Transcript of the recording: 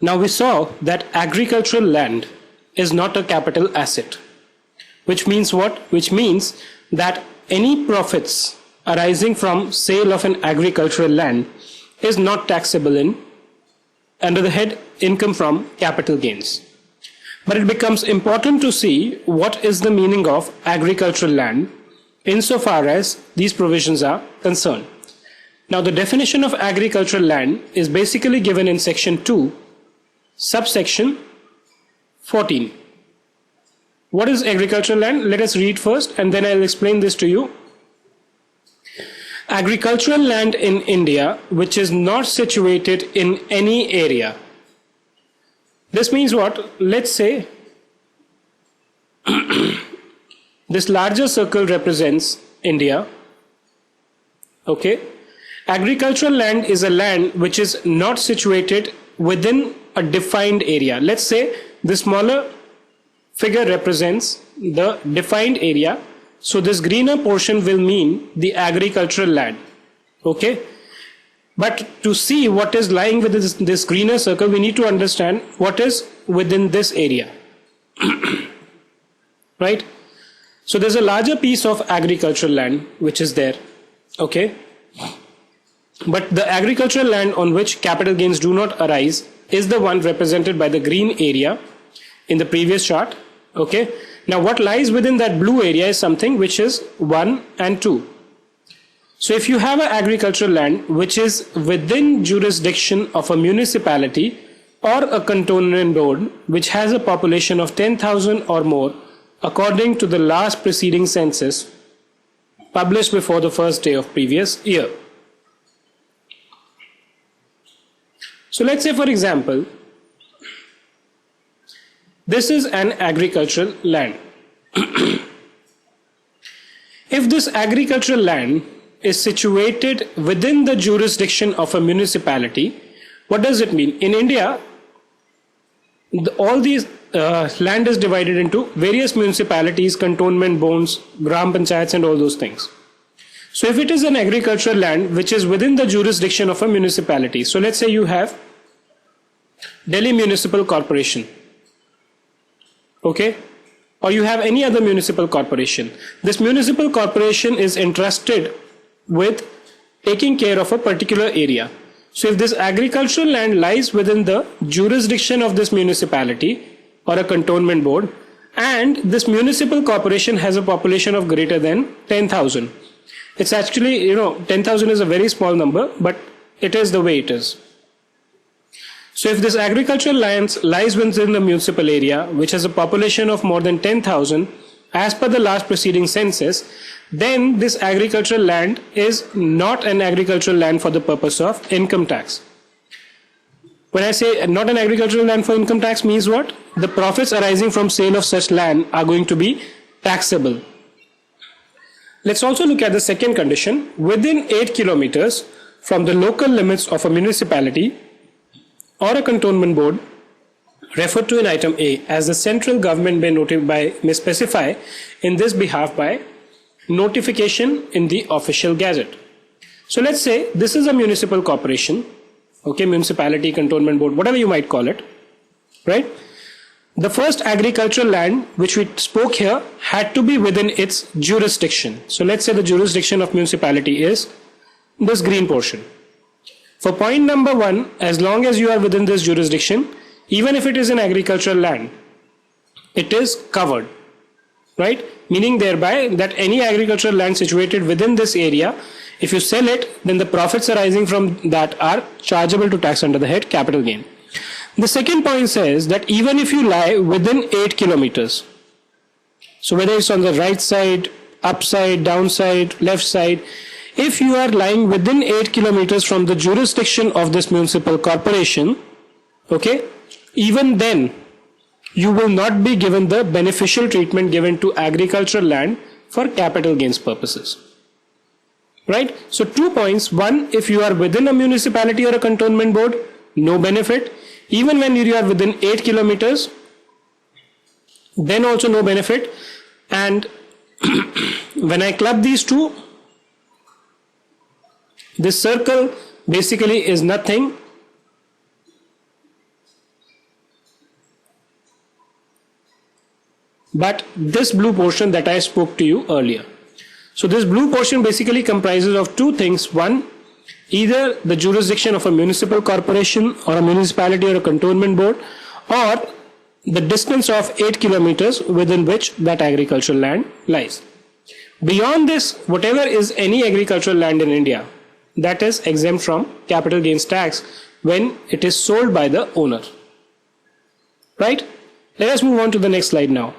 Now we saw that agricultural land is not a capital asset, which means what? Which means that any profits arising from sale of an agricultural land is not taxable in under the head income from capital gains. But it becomes important to see what is the meaning of agricultural land insofar as these provisions are concerned. Now the definition of agricultural land is basically given in section 2, subsection 14. What is agricultural land? Let us read first and then I'll explain this to you. Agricultural land in India which is not situated in any area. This means what? Let's say this larger circle represents India. Okay. Agricultural land is a land which is not situated within a defined area. Let's say the smaller figure represents the defined area. So this greener portion will mean the agricultural land. Okay. But to see what is lying within this greener circle, we need to understand what is within this area. Right? So there's a larger piece of agricultural land which is there. Okay. But the agricultural land on which capital gains do not arise is the one represented by the green area in the previous chart. Okay. Now what lies within that blue area is something which is 1 and 2. So if you have an agricultural land which is within jurisdiction of a municipality or a cantonment board which has a population of 10,000 or more according to the last preceding census published before the first day of previous year. So let's say for example, this is an agricultural land. If this agricultural land is situated within the jurisdiction of a municipality, what does it mean? In India, all these land is divided into various municipalities, cantonment boards, gram panchayats and all those things. So if it is an agricultural land which is within the jurisdiction of a municipality, so let's say you have Delhi Municipal Corporation, okay, or you have any other municipal corporation. This municipal corporation is entrusted with taking care of a particular area. So if this agricultural land lies within the jurisdiction of this municipality or a cantonment board, and this municipal corporation has a population of greater than 10,000. It's actually, 10,000 is a very small number, but it is the way it is. So if this agricultural land lies within the municipal area, which has a population of more than 10,000, as per the last preceding census, then this agricultural land is not an agricultural land for the purpose of income tax. When I say not an agricultural land for income tax means what? The profits arising from sale of such land are going to be taxable. Let's also look at the second condition. Within 8 kilometers from the local limits of a municipality or a cantonment board referred to in item A, as the central government may specify in this behalf by notification in the official gazette. So let's say this is a municipal corporation, okay, municipality, cantonment board, whatever you might call it, right? The first agricultural land which we spoke here had to be within its jurisdiction. So let's say the jurisdiction of municipality is this green portion. For point number 1, as long as you are within this jurisdiction, even if it is an agricultural land, it is covered, right? Meaning thereby that any agricultural land situated within this area, if you sell it, then the profits arising from that are chargeable to tax under the head capital gain. The second point says that even if you lie within 8 kilometers, so whether it's on the right side, upside, downside, left side, if you are lying within 8 kilometers from the jurisdiction of this municipal corporation, okay, even then you will not be given the beneficial treatment given to agricultural land for capital gains purposes. Right? So 2 points. 1, if you are within a municipality or a cantonment board, no benefit. Even when you are within 8 kilometers, then also no benefit. And when I club these two, this circle basically is nothing but this blue portion that I spoke to you earlier. So this blue portion basically comprises of two things. One, either the jurisdiction of a municipal corporation or a municipality or a cantonment board, or the distance of 8 kilometers within which that agricultural land lies. Beyond this, whatever is any agricultural land in India, that is exempt from capital gains tax when it is sold by the owner. Right? Let us move on to the next slide now.